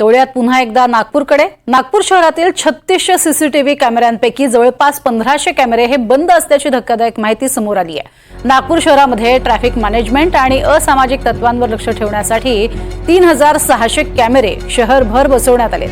तोळ्यात पुन्हा एकदा नागपूरकडे। नागपूर शहरातील 3600 सीसीटीव्ही कॅमेऱ्यांपैकी जवळपास 1500 कॅमेरे हे बंद असल्याची धक्कादायक माहिती समोर आली आहे। नागपूर शहरामध्ये ट्रॅफिक मॅनेजमेंट आणि असामाजिक तत्वांवर लक्ष ठेवण्यासाठी 3600 कॅमेरे शहरभर बसवण्यात आले।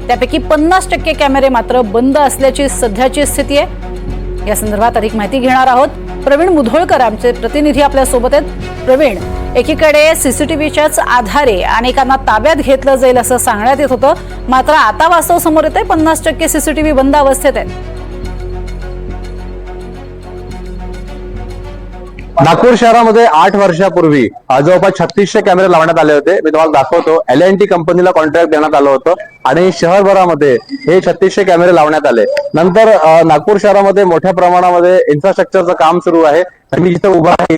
त्यापैकी 50% कॅमेरे मात्र बंद असल्याची सध्याची स्थिती आहे। या संदर्भात अधिक माहिती घेणार आहोत। प्रवीण मुधोळकर आमचे प्रतिनिधी आपल्या सोबत आहेत। प्रवीण, एकीकडे सीसीटीव्हीच्याच आधारे अनेकांना ताब्यात घेतलं जाईल असं सांगण्यात येत होतं, मात्र आता वास्तव समोर येतंय 50% सीसीटीव्ही बंद अवस्थेत आहेत। नागपूर शहरामध्ये 8 वर्षापूर्वी जवळपास 3600 कॅमेरे लावण्यात आले होते। मी तुम्हाला दाखवतो। L&T कंपनीला कॉन्ट्रॅक्ट देण्यात आलं होतं आणि शहरभरामध्ये हे 3600 कॅमेरे लावण्यात आले। नंतर नागपूर शहरामध्ये मोठ्या प्रमाणामध्ये इन्फ्रास्ट्रक्चरचं काम सुरू आहे। मी जिथे उभा आहे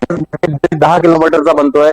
10 किलोमीटरचा बनतोय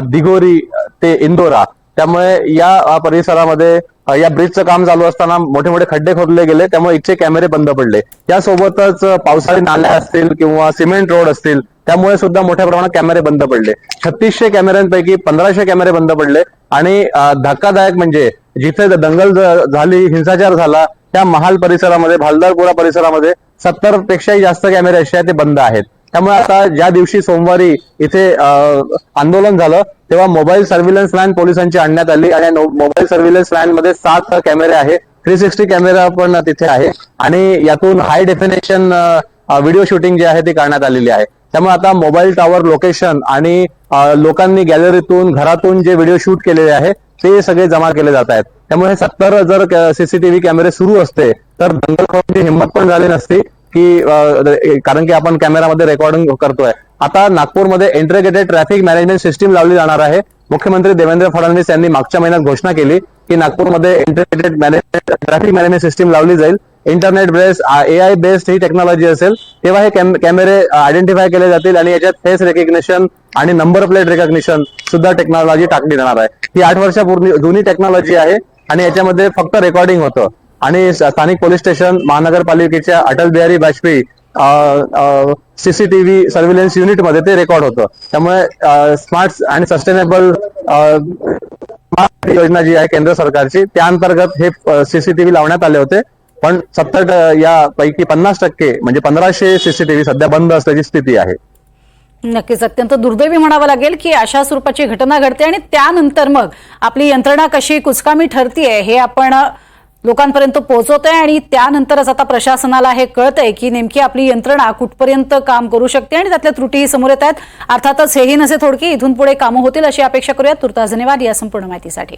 दिघोरी ते इंदोरा। त्यामुळे या परिसरामध्ये या ब्रिजचं काम चालू असताना मोठे मोठे खड्डे खोदले गेले, त्यामुळे इथचे कॅमेरे बंद पडले। त्यासोबतच पावसाळी नाल्या असतील किंवा सिमेंट रोड असतील त्यामुळे सुद्धा मोठ्या प्रमाणात कॅमेरे बंद पडले। 3600 कॅमेऱ्यांपैकी 1500 कॅमेरे बंद पडले आणि धक्कादायक म्हणजे जिथे दंगल झाली, हिंसाचार झाला, त्या महाल परिसरामध्ये, भालदारपुरा परिसरामध्ये 70 पेक्षाही जास्त कॅमेरे असे आहेत ते बंद आहेत। त्यामुळे आता ज्या दिवशी सोमवारी इथे आंदोलन झालं तेव्हा मोबाईल सर्व्हिलन्स व्हॅन पोलिसांची आणण्यात आली आणि मोबाईल सर्व्हिलन्स व्हॅन मध्ये 7 कॅमेरे आहे, 360 कॅमेरा पण तिथे आहे आणि यातून हाय डेफिनेशन व्हिडिओ शूटिंग जे आहे ती करण्यात आलेली आहे। त्यामुळे आता मोबाईल टॉवर लोकेशन आणि लोकांनी गॅलरीतून, घरातून जे व्हिडिओ शूट केलेले आहे ते सगळे जमा केले जात आहेत। त्यामुळे 70 जर सीसीटीव्ही कॅमेरे सुरू असते तर दंगलखोरांची हिंमत पण झाली नसती की कारण की आपण कॅमेरामध्ये रेकॉर्डिंग करतोय। आता नागपूरमध्ये इंटिग्रेटेड ट्रॅफिक मॅनेजमेंट सिस्टीम लावली जाणार आहे। मुख्यमंत्री देवेंद्र फडणवीस यांनी मागच्या महिन्यात घोषणा केली की नागपूरमध्ये इंटिग्रेटेड ट्रॅफिक मॅनेजमेंट सिस्टीम लावली जाईल। इंटरनेट बेस्ड AI बेस्ड ही टेक्नॉलॉजी असेल तेव्हा हे कॅमेरे आयडेंटिफाय केले जातील आणि याच्यात फेस रेकग्निशन आणि नंबर प्लेट रेकग्निशन सुद्धा टेक्नॉलॉजी टाकली जाणार आहे। ही 8 वर्षापूर्वी जुनी टेक्नॉलॉजी आहे आणि याच्यामध्ये फक्त रेकॉर्डिंग होतं आणि स्थानिक पोलीस स्टेशन, महानगरपालिकेच्या Atal Bihari Vajpayee CCTV surveillance unit मध्ये ते रेकॉर्ड होतं। त्यामुळे स्मार्ट आणि सस्टेनेबल योजना जी आहे केंद्र सरकारची त्या अंतर्गत हे सीसीटीव्ही लावण्यात आले होते, पण 70 यापैकी 50% म्हणजे 1500 सीसीटीव्ही सध्या बंद असल्याची स्थिती आहे। नक्कीच अत्यंत दुर्दैवी म्हणावं लागेल की अशा स्वरूपाची घटना घडते आणि त्यानंतर मग आपली यंत्रणा कशी कुचकामी ठरतीये हे आपण लोकांपर्यंत पोहोचवतोय आणि त्यानंतरच आता प्रशासनाला हे कळतंय की नेमकी आपली यंत्रणा कुठपर्यंत काम करू शकते आणि त्यातल्या त्रुटीही समोर येत आहेत। अर्थातच हेही नसे थोडकी इथून पुढे कामं होतील अशी अपेक्षा करूयात। तुर्तास धन्यवाद या संपूर्ण माहितीसाठी।